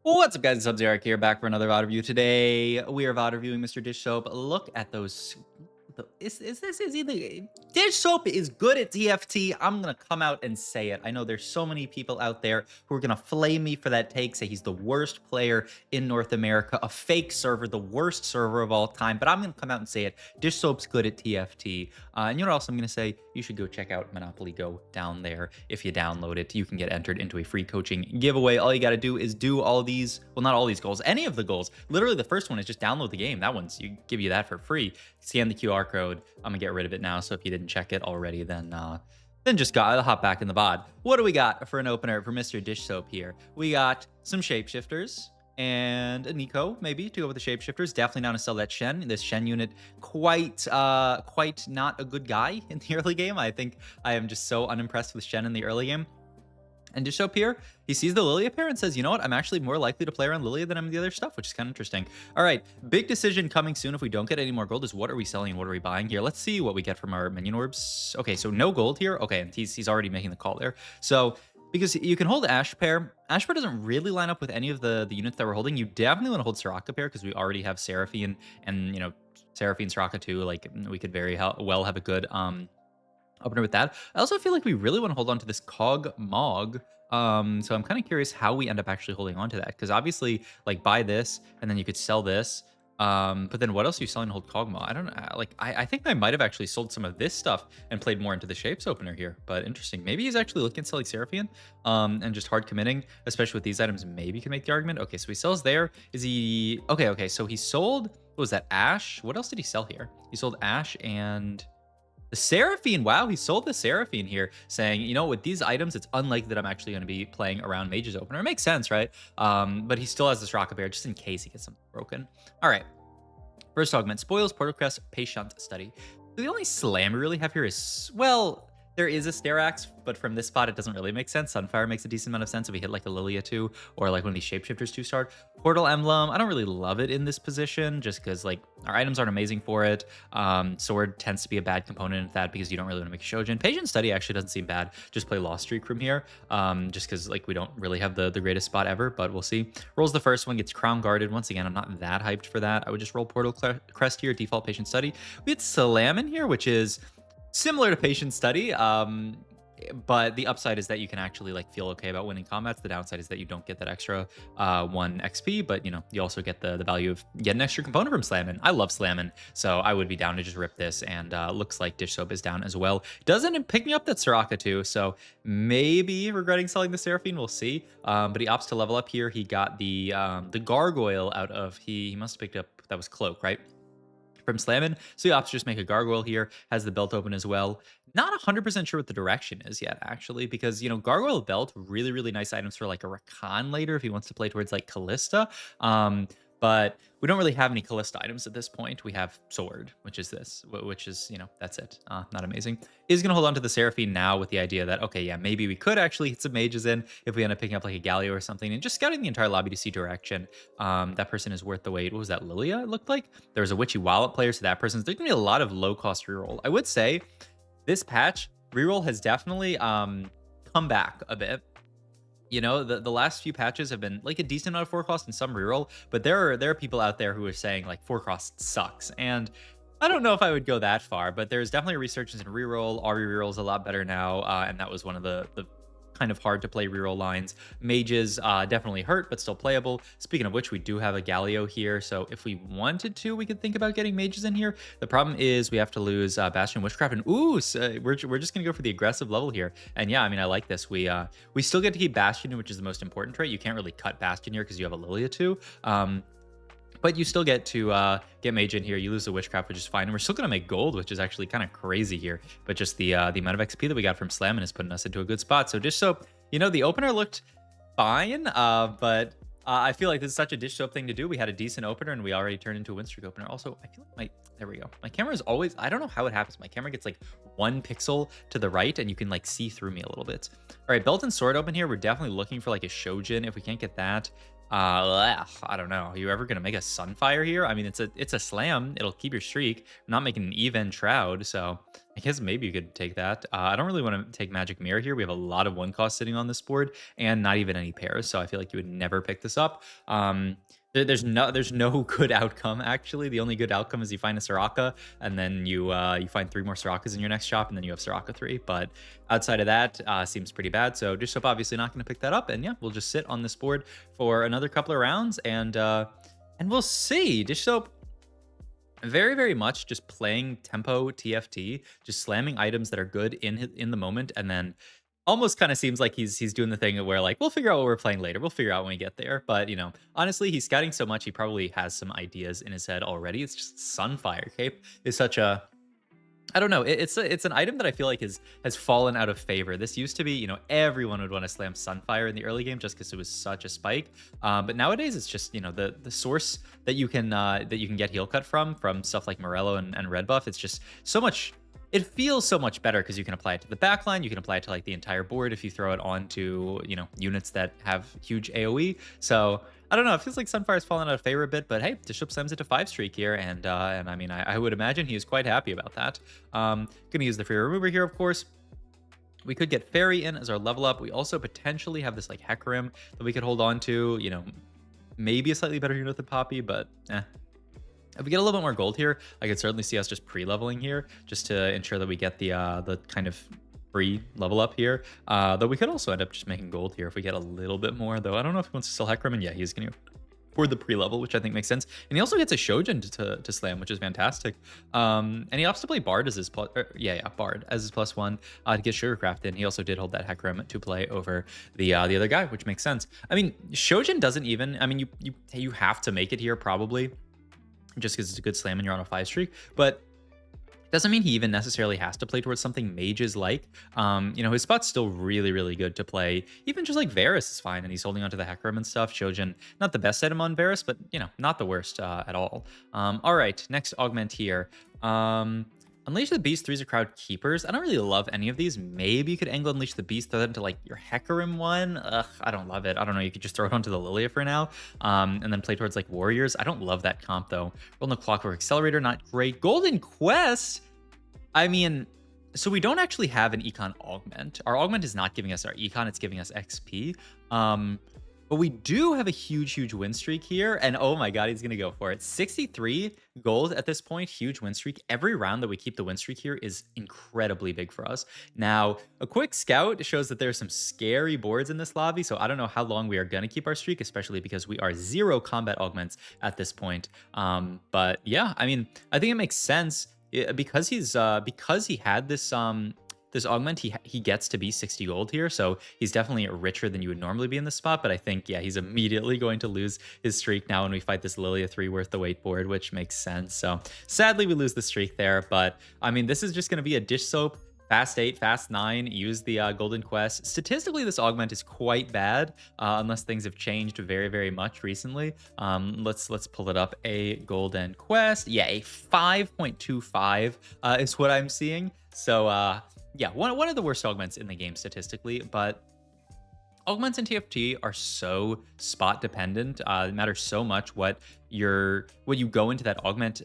What's up, guys? It's Sub-Zero here, back for another VOD review. Today, we are VOD reviewing Mr. Dish Soap. Look at those. Is this is either Dish Soap is good at TFT. I'm gonna come out and say it. I know there's so many people out there who are gonna flame me for that take, say he's the worst player in North America, a fake server, the worst server of all time. But I'm gonna come out and say it. Dish Soap's good at TFT. And you know what else I'm gonna say? You should go check out Monopoly Go down there. If you download it, you can get entered into a free coaching giveaway. All you gotta do is do all these, well, not all these goals, any of the goals. Literally, the first one is just download the game. That one's give you that for free. Scan the QR code. I'm gonna get rid of it now. So if you didn't check it already, then just hop back in the bod. What do we got for an opener for Mr. Dish Soap here? We got some shapeshifters and a Nico, maybe, to go with the shapeshifters. Definitely down to sell that Shen. This Shen unit, quite not a good guy in the early game. I think I am just so unimpressed with Shen in the early game. And Dish Soap here, he sees the Lilia pair and says, you know what, I'm actually more likely to play around Lilia than I'm the other stuff, which is kind of interesting. All right, big decision coming soon if we don't get any more gold is what are we selling and what are we buying here? Let's see what we get from our minion orbs. Okay, so no gold here. Okay, and he's already making the call there. So because you can hold Ashe pair. Ashe pair doesn't really line up with any of the units that we're holding. You definitely want to hold Soraka pair because we already have Seraphine and, you know, Seraphine, Soraka too. Like, we could very well have a good opener with that. I also feel like we really want to hold on to this Cog Mog. So I'm kind of curious how we end up actually holding on to that. Because obviously, like, buy this, and then you could sell this. But then what else are you selling to hold Cog Mog? I don't know. Like, I think I might have actually sold some of this stuff and played more into the Shapes opener here. But interesting. Maybe he's actually looking at selling Seraphine and just hard committing, especially with these items. Maybe you can make the argument. Okay, so he sells there. Is he... Okay, so he sold... What was that? Ashe? What else did he sell here? He sold Ashe and... the Seraphine, wow, he sold the Seraphine here, saying, you know, with these items, it's unlikely that I'm actually going to be playing around Mage's Opener. It makes sense, right? But he still has this Rocket Bear just in case he gets something broken. All right. First augment, Spoils, Portal Crest, Patient Study. The only slam we really have here is, well, there is a Sterax, but from this spot, it doesn't really make sense. Sunfire makes a decent amount of sense if we hit like a Lilia 2 or like one of these Shapeshifters 2-star. Portal Emblem, I don't really love it in this position just because like our items aren't amazing for it. Sword tends to be a bad component of that because you don't really want to make a Shojin. Patient Study actually doesn't seem bad. Just play Lost Streak from here just because like we don't really have the greatest spot ever, but we'll see. Rolls the first one, gets Crown Guarded. Once again, I'm not that hyped for that. I would just roll Portal Crest here, default Patient Study. We had Salam in here, which is similar to Patient Study, but the upside is that you can actually like feel okay about winning combats. The downside is that you don't get that extra 1 XP, but you know, you also get the value of getting an extra component from Slamming. I love Slamming, so I would be down to just rip this, and looks like Dish Soap is down as well. Doesn't pick me up that Soraka too, so maybe regretting selling the Seraphine, we'll see. But he opts to level up here. He got the Gargoyle out of, he must have picked up, that was Cloak, right? From Slammin'. So he opts to just make a Gargoyle here, has the belt open as well. Not 100% sure what the direction is yet, actually, because, you know, Gargoyle belt, really, really nice items for like a Rakan later if he wants to play towards like Callista. But we don't really have any Callista items at this point. We have Sword, which is this, which is, you know, that's it. Not amazing. Is going to hold on to the Seraphine now with the idea that, okay, yeah, maybe we could actually hit some mages in if we end up picking up like a Galio or something and just scouting the entire lobby to see direction. That person is worth the wait. What was that, Lilia, it looked like? There was a Witchy Wallet player, so that person's, there's going to be a lot of low-cost reroll. I would say this patch, reroll has definitely come back a bit. You know, the last few patches have been like a decent amount of 4 cost and some reroll, but there are people out there who are saying like 4 cost sucks. And I don't know if I would go that far, but there's definitely a resurgence in reroll. Ari reroll is a lot better now, and that was one of the kind of hard to play reroll lines. Mages definitely hurt, but still playable. Speaking of which, we do have a Galio here, so if we wanted to, we could think about getting mages in here. The problem is we have to lose Bastion Witchcraft, and ooh, so we're just gonna go for the aggressive level here. And yeah, I mean, I like this. We still get to keep Bastion, which is the most important trait. You can't really cut Bastion here because you have a Lilia too. But you still get to get mage in here. You lose the witchcraft, which is fine. And we're still going to make gold, which is actually kind of crazy here. But just the amount of XP that we got from Slammin' is putting us into a good spot. So Dish Soap, you know, the opener looked fine, but I feel like this is such a Dish Soap thing to do. We had a decent opener, and we already turned into a win streak opener. Also, I feel like there we go. My camera is always, I don't know how it happens. My camera gets like 1 pixel to the right, and you can like see through me a little bit. All right, belt and sword open here. We're definitely looking for like a Shojin. If we can't get that, I don't know. Are you ever gonna make a Sunfire here? I mean, it's a slam. It'll keep your streak. I'm not making an even Shroud, so I guess maybe you could take that. I don't really want to take Magic Mirror here. We have a lot of one cost sitting on this board, and not even any pairs. So I feel like you would never pick this up. There's no good outcome actually. The only good outcome is you find a Soraka, and then you find 3 more Sorakas in your next shop, and then you have Soraka 3. But outside of that, seems pretty bad. So Dishsoap obviously not going to pick that up, and yeah, we'll just sit on this board for another couple of rounds, and we'll see. Dishsoap very, very much just playing tempo TFT, just slamming items that are good in the moment, and then almost kind of seems like he's doing the thing where like we'll figure out what we're playing later. We'll figure out when we get there. But honestly, he's scouting so much, he probably has some ideas in his head already. It's just Sunfire Cape is such a I don't know. It's an item that I feel like has fallen out of favor. This used to be, everyone would want to slam Sunfire in the early game just because it was such a spike. But nowadays it's just, the source that you can get heal cut from stuff like Morello and Red Buff. It's just so much. It feels so much better because you can apply it to the backline. You can apply it to like the entire board if you throw it onto units that have huge AOE. So I don't know. It feels like Sunfire's fallen out of favor a bit, but hey, Dishsoap slams it to 5 streak here, and I mean, I would imagine he is quite happy about that. Gonna use the free remover here, of course. We could get Fairy in as our level up. We also potentially have this like Hecarim that we could hold on to. Maybe a slightly better unit than Poppy, but if we get a little bit more gold here, I could certainly see us just pre-leveling here just to ensure that we get the kind of free level up here. Though we could also end up just making gold here if we get a little bit more, though. I don't know if he wants to sell Hecarim, and yeah, he's going to for the pre-level, which I think makes sense. And he also gets a Shojin to slam, which is fantastic. And he opts to play Bard as his plus, Bard as his +1 to get Sugarcraft in. He also did hold that Hecarim to play over the other guy, which makes sense. I mean, Shojin doesn't even. I mean, you have to make it here probably, just because it's a good slam and you're on a 5 streak, but doesn't mean he even necessarily has to play towards something mages like. His spot's still really, really good to play. Even just like Varus is fine, and he's holding onto the Hecarim and stuff. Shojin, not the best item on Varus, but not the worst at all. All right, next augment here. Unleash the Beast, 3's are crowd keepers. I don't really love any of these. Maybe you could angle Unleash the Beast, throw that into like your Hecarim one. Ugh, I don't love it. I don't know. You could just throw it onto the Lilia for now, and then play towards like Warriors. I don't love that comp though. Roll the Clockwork Accelerator, not great. Golden Quest. I mean, so we don't actually have an Econ augment. Our augment is not giving us our Econ. It's giving us XP. But we do have a huge, huge win streak here. And oh my God, he's going to go for it. 63 gold at this point, huge win streak. Every round that we keep the win streak here is incredibly big for us. Now, a quick scout shows that there's some scary boards in this lobby. So I don't know how long we are going to keep our streak, especially because we are 0 combat augments at this point. But yeah, I mean, I think it makes sense because he had this augment, he gets to be 60 gold here, so he's definitely richer than you would normally be in this spot. But I think, yeah, he's immediately going to lose his streak now when we fight this Lilia 3 worth the weight board, which makes sense. So sadly, we lose the streak there. But I mean, this is just going to be a Dishsoap fast 8, fast 9, use the Golden Quest. Statistically, this augment is quite bad, unless things have changed very, very much recently. Let's pull it up. A Golden Quest. Yeah, a 5.25 is what I'm seeing. So, yeah, one of the worst augments in the game statistically, but augments in TFT are so spot dependent. It matters so much what you go into that augment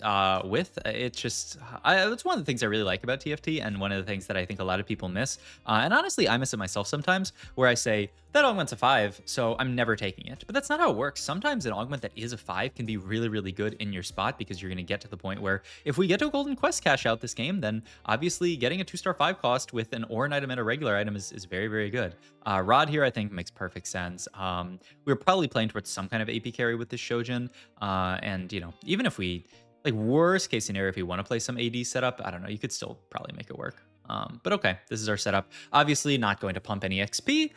with. It's just that's one of the things I really like about TFT, and one of the things that I think a lot of people miss. And honestly, I miss it myself sometimes, where I say that augment's a 5, so I'm never taking it. But that's not how it works. Sometimes an augment that is a 5 can be really, really good in your spot, because you're going to get to the point where if we get to a Golden Quest cash out this game, then obviously getting a 2-star 5 cost with an Orin item and a regular item is very, very good. Rod here, I think, makes perfect sense. We're probably playing towards some kind of AP carry with this Shojin. And even if we, like, worst case scenario, if you want to play some AD setup, I don't know, you could still probably make it work. But okay, this is our setup. Obviously not going to pump any XP.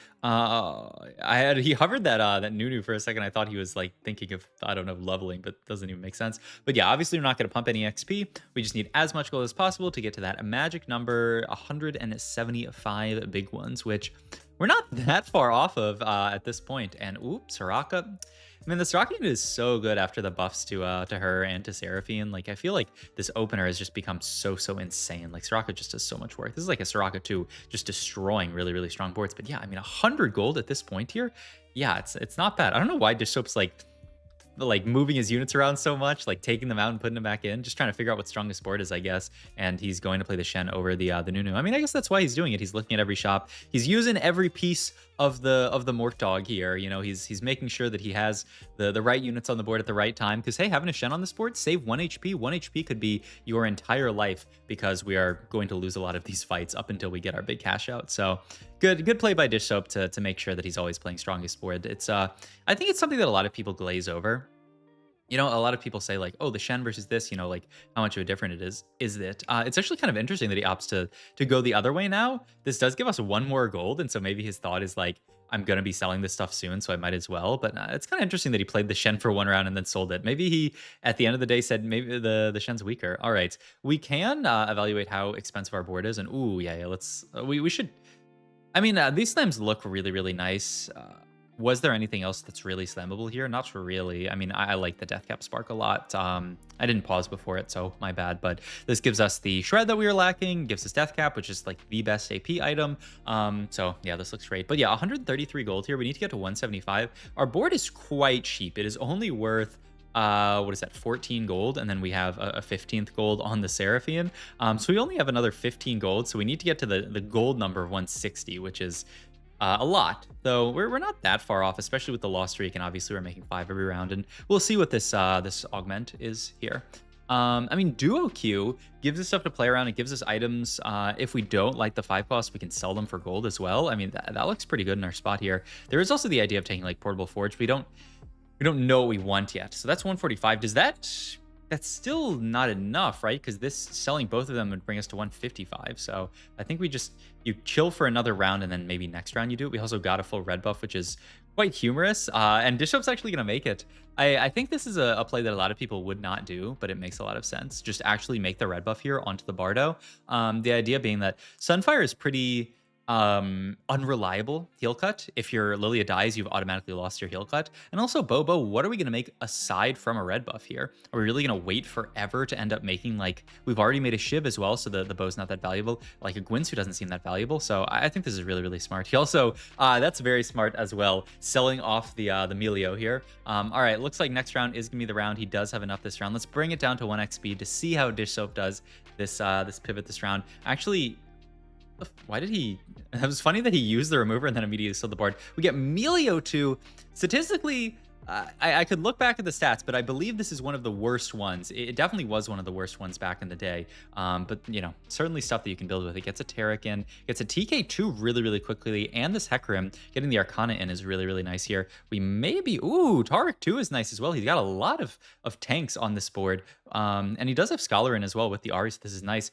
He hovered that Nunu for a second. I thought he was like thinking of, I don't know, leveling, but doesn't even make sense. But yeah, obviously we're not going to pump any XP. We just need as much gold as possible to get to that magic number 175 big ones, which we're not that far off of at this point. And oops, Soraka. I mean, the Soraka unit is so good after the buffs to her and to Seraphine. Like, I feel like this opener has just become so insane. Like, Soraka just does so much work. This is like a Soraka 2 just destroying really, really strong boards. But yeah, I mean, 100 gold at this point here. Yeah, it's not bad. I don't know why Dishsoap's like like moving his units around so much, like taking them out and putting them back in, just trying to figure out what strongest board is, I guess. And he's going to play the Shen over the Nunu. I mean, I guess that's why he's doing it. He's looking at every shop. He's using every piece of the Mork Dog here. You know, he's making sure that he has the right units on the board at the right time. Because hey, having a Shen on this board, save 1 HP. 1 HP could be your entire life because we are going to lose a lot of these fights up until we get our big cash out. So good play by Dishsoap to make sure that he's always playing strongest board. It's I think it's something that a lot of people glaze over. You know, a lot of people say like, oh, the Shen versus this, you know, like how much of a difference it is. Is it? It's actually kind of interesting that he opts to go the other way now. This does give us 1 more gold, and so maybe his thought is like, I'm gonna be selling this stuff soon, so I might as well. But it's kind of interesting that he played the Shen for 1 round and then sold it. Maybe he, at the end of the day, said maybe the Shen's weaker. All right, we can evaluate how expensive our board is, and ooh, yeah, let's we should. I mean, these slams look really, really nice. Was there anything else that's really slammable here? Not really. I mean, I like the Deathcap Spark a lot. I didn't pause before it, so my bad. But this gives us the Shred that we were lacking, gives us Deathcap, which is like the best AP item. So yeah, this looks great. But yeah, 133 gold here. We need to get to 175. Our board is quite cheap. It is only worth what is that, 14 gold, and then we have a 15th gold on the Seraphim. So we only have another 15 gold, so we need to get to the gold number of 160, which is a lot, though we're not that far off, especially with the loss streak, and obviously we're making 5 every round, and we'll see what this this augment is here. I mean, Duo Q gives us stuff to play around. It gives us items. If we don't like the 5 cost, we can sell them for gold as well. I mean, that looks pretty good in our spot here. There is also the idea of taking like Portable Forge. We don't know what we want yet. So that's 145. That's still not enough, right? Because this selling both of them would bring us to 155. So I think you chill for another round, and then maybe next round you do it. We also got a full red buff, which is quite humorous. And Dishsoap's actually going to make it. I think this is a play that a lot of people would not do, but it makes a lot of sense. Just actually make the red buff here onto the Bardo. The idea being that Sunfire is pretty unreliable heal cut. If your Lilia dies, you've automatically lost your heal cut. And also Bobo, what are we going to make aside from a red buff here? Are we really going to wait forever to end up making, like, we've already made a Shiv as well, so the bow's not that valuable. Like a Gwynsu doesn't seem that valuable. So I think this is really, really smart. He also, that's very smart as well, selling off the Melio here. All right, looks like next round is going to be the round. He does have enough this round. Let's bring it down to 1x speed to see how Dishsoap does this pivot this round. Actually, why did he? It was funny that he used the remover and then immediately sold the board. We get Melio 2. Statistically, I could look back at the stats, but I believe this is one of the worst ones. It definitely was one of the worst ones back in the day. But, you know, certainly stuff that you can build with. It gets a Taric in, gets a TK2 really, really quickly, and this Hecarim, getting the Arcana in is really, really nice here. We maybe, ooh, Taric 2 is nice as well. He's got a lot of tanks on this board. And he does have Scholar in as well with the Ari, so this is nice.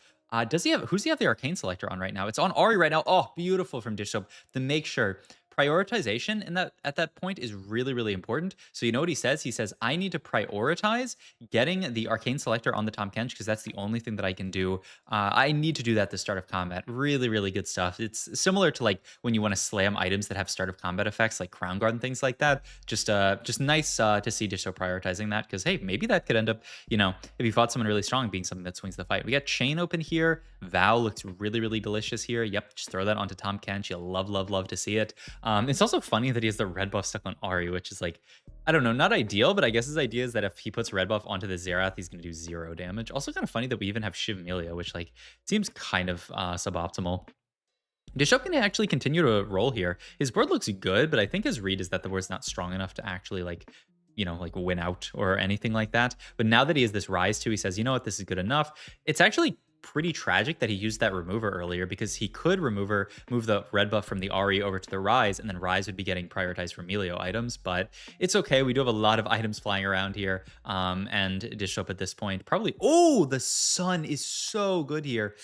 Does he have, who's he have the Arcane Selector on right now? It's on Ari right now. Oh, beautiful from Dishsoap to make sure. Prioritization at that point is really, really important. So you know what he says? He says, I need to prioritize getting the Arcane Selector on the Tahm Kench because that's the only thing that I can do. I need to do that at the start of combat. Really, really good stuff. It's similar to like when you want to slam items that have start of combat effects like Crown Guard and things like that. Just nice to see Dishsoap prioritizing that because, hey, maybe that could end up, you know, if you fought someone really strong, being something that swings the fight. We got Chain open here. Val looks really, really delicious here. Yep, just throw that onto Tahm Kench. You'll love, love, love to see it. It's also funny that he has the red buff stuck on Ari, which is like, I don't know, not ideal, but I guess his idea is that if he puts red buff onto the Xerath, he's going to do 0 damage. Also kind of funny that we even have Shiv Melia, which like seems kind of suboptimal. Dishsoap can actually continue to roll here. His board looks good, but I think his read is that the board's not strong enough to actually like, you know, like win out or anything like that. But now that he has this Rise 2, he says, you know what, this is good enough. It's actually pretty tragic that he used that remover earlier because he could move the red buff from the Ari over to the Rise, and then Rise would be getting prioritized for Melio items, but it's okay. We do have a lot of items flying around here, and Dishsoap at this point probably, oh, the Sun is so good here.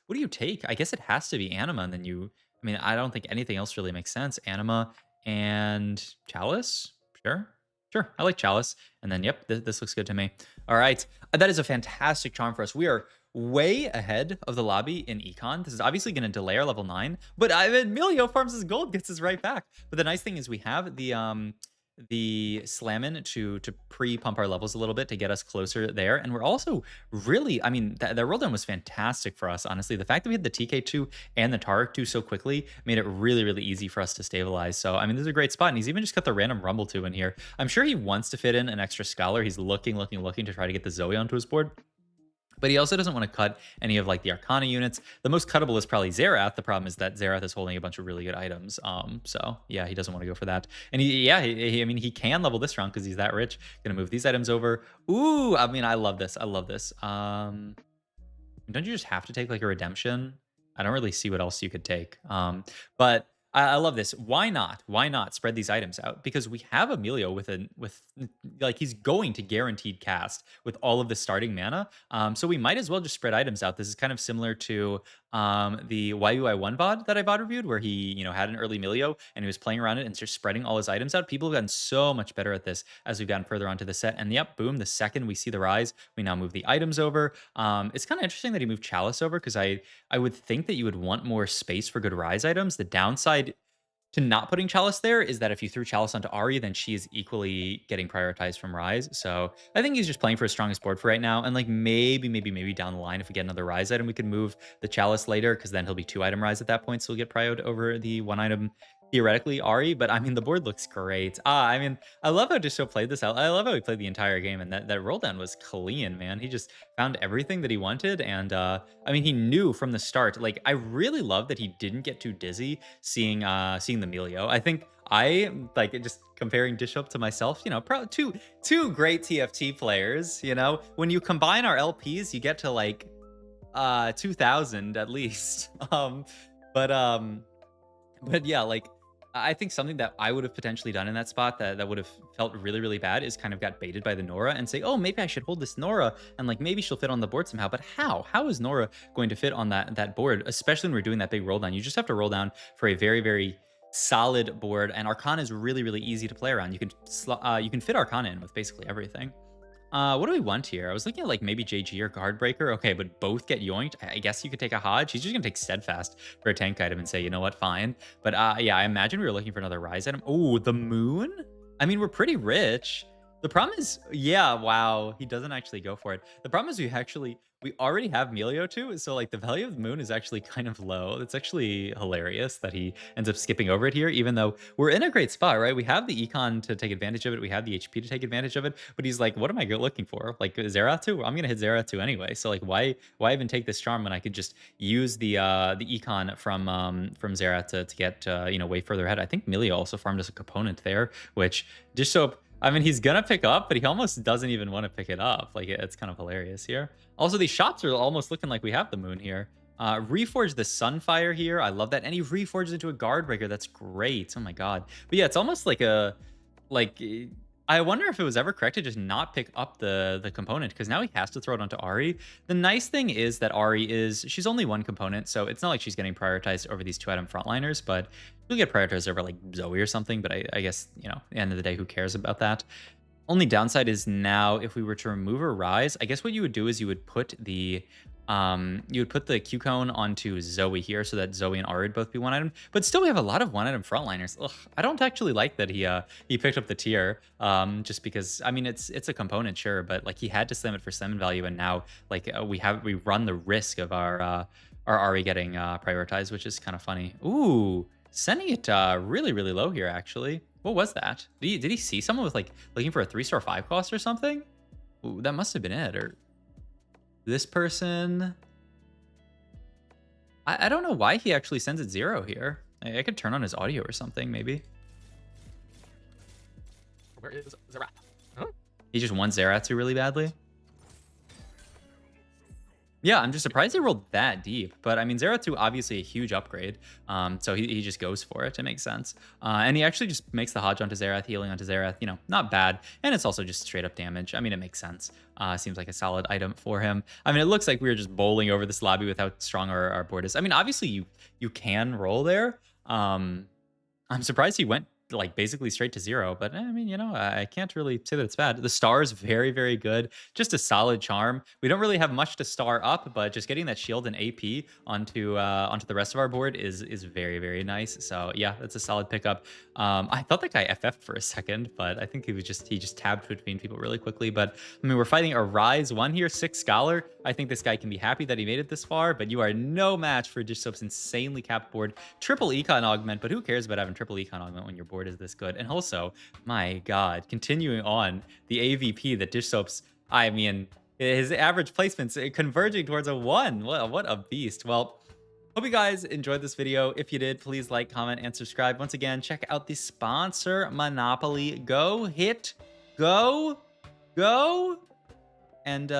What do you take? I guess it has to be Anima, and then I mean, I don't think anything else really makes sense. Anima and Chalice? Sure, I like Chalice. And then, yep, this looks good to me. All right, that is a fantastic charm for us. We are way ahead of the lobby in Econ. This is obviously going to delay our level 9, but Melio farms his gold, gets us right back. But the nice thing is we have the the Slammin to pre-pump our levels a little bit to get us closer there. And we're also really, I mean, that roll down was fantastic for us, honestly. The fact that we had the TK2 and the Tarek 2 so quickly made it really, really easy for us to stabilize. So, I mean, this is a great spot. And he's even just got the random Rumble 2 in here. I'm sure he wants to fit in an extra Scholar. He's looking to try to get the Zoe onto his board. But he also doesn't want to cut any of like the Arcana units. The most cuttable is probably Xerath. The problem is that Xerath is holding a bunch of really good items. So yeah, he doesn't want to go for that. And I mean, he can level this round because he's that rich. Gonna move these items over. Ooh, I mean, I love this. I love this. Don't you just have to take like a redemption? I don't really see what else you could take. But I love this. Why not? Why not spread these items out? Because we have Emilio with like he's going to guaranteed cast with all of the starting mana. So we might as well just spread items out. This is kind of similar to the YUI1 VOD that I VOD reviewed, where he, had an early Emilio and he was playing around it and just spreading all his items out. People have gotten so much better at this as we've gotten further onto the set. And yep, boom, the second we see the rise, we now move the items over. It's kind of interesting that he moved Chalice over because I would think that you would want more space for good rise items. The downside to not putting Chalice there is that if you threw Chalice onto Ari, then she is equally getting prioritized from Rise. So I think he's just playing for his strongest board for right now. And like maybe down the line, if we get another Rise item, we can move the Chalice later because then he'll be 2-item Rise at that point. So we'll get prioed over the 1-item theoretically Ari. But I mean, the board looks great. I mean, I love how Disho played this out. I love how he played the entire game. And that roll down was clean, man. He just found everything that he wanted. And I mean, he knew from the start. Like, I really love that he didn't get too dizzy seeing the Melio. I think I like just comparing Dishsoap to myself, probably two great TFT players, when you combine our LPs, you get to like 2000 at least. But yeah, like I think something that I would have potentially done in that spot that would have felt really, really bad is kind of got baited by the Nora and say, oh, maybe I should hold this Nora and like maybe she'll fit on the board somehow. But how? How is Nora going to fit on that board, especially when we're doing that big roll down? You just have to roll down for a very, very solid board, and Arcana is really, really easy to play around. You can fit Arcana in with basically everything. What do we want here? I was looking at like maybe JG or Guardbreaker. Okay, but both get yoinked. I guess you could take a Hodge. He's just gonna take Steadfast for a tank item and say, you know what, fine. But yeah, I imagine we were looking for another Rise item. Oh, the Moon? I mean, we're pretty rich. The problem is, yeah, wow, he doesn't actually go for it. The problem is we already have Melio too, so like the value of the Moon is actually kind of low. It's actually hilarious that he ends up skipping over it here, even though we're in a great spot, right? We have the econ to take advantage of it. We have the HP to take advantage of it, but he's like, what am I looking for? Like Xerath 2? I'm gonna hit Xerath 2 anyway. So like why even take this charm when I could just use the econ from Xerath to get way further ahead. I think Melio also farmed as a component there, which just so I mean, he's gonna pick up, but he almost doesn't even want to pick it up. Like, it's kind of hilarious here. Also, these shots are almost looking like we have the Moon here. Reforge the Sunfire here. I love that. And he reforges into a Guardbreaker. That's great. Oh my god. But yeah, it's almost like I wonder if it was ever correct to just not pick up the component, because now he has to throw it onto Ari. The nice thing is that she's only one component, so it's not like she's getting prioritized over these 2-item frontliners, but she'll get prioritized over like Zoe or something. But I guess, at the end of the day, who cares about that? Only downside is now if we were to remove a Rise, I guess what you would do is you would put the Q cone onto Zoe here so that Zoe and Ari would both be 1-item. But still, we have a lot of 1-item frontliners. Ugh, I don't actually like that he picked up the tier, just because I mean it's a component, sure, but like he had to slam it for summon value, and now like we run the risk of our Ari getting prioritized, which is kind of funny. Ooh, sending it really, really low here actually. What was that? Did he see someone with like looking for a 3-star 5 cost or something? Ooh, that must have been it. Or this person, I don't know why he actually sends it 0 here. I could turn on his audio or something, maybe. Where is Xerath? Huh? He just wants Xerath really badly. Yeah, I'm just surprised he rolled that deep. But I mean, Xerath 2, obviously a huge upgrade. So he just goes for it. It makes sense. And he actually just makes the Hodge onto Xerath, healing onto Xerath. Not bad. And it's also just straight up damage. I mean, it makes sense. Seems like a solid item for him. I mean, it looks like we were just bowling over this lobby with how strong our board is. I mean, obviously you can roll there. I'm surprised he went like basically straight to 0. But I mean, I can't really say that it's bad. The star is very, very good. Just a solid charm. We don't really have much to star up, but just getting that shield and AP onto the rest of our board is very, very nice. So yeah, that's a solid pickup. I thought that guy FF'd for a second, but I think he just tabbed between people really quickly. But I mean, we're fighting a Rise 1 here, 6 Scholar. I think this guy can be happy that he made it this far, but you are no match for Dishsoap's insanely capped board. Triple Econ Augment, but who cares about having triple Econ Augment when your board is this good? And also, my God, continuing on the AVP that Dishsoap's, I mean, his average placements converging towards a 1. What a beast. Well, hope you guys enjoyed this video. If you did, please like, comment, and subscribe. Once again, check out the sponsor, Monopoly. Go, hit, go, go. And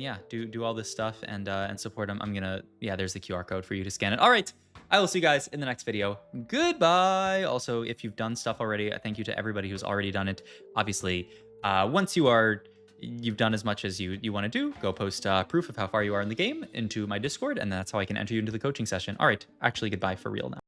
yeah, do all this stuff and support them. Yeah, there's the QR code for you to scan it. All right, I will see you guys in the next video. Goodbye. Also, if you've done stuff already, thank you to everybody who's already done it. Obviously, once you've done as much as you want to do, go post proof of how far you are in the game into my Discord, and that's how I can enter you into the coaching session. All right, actually, goodbye for real now.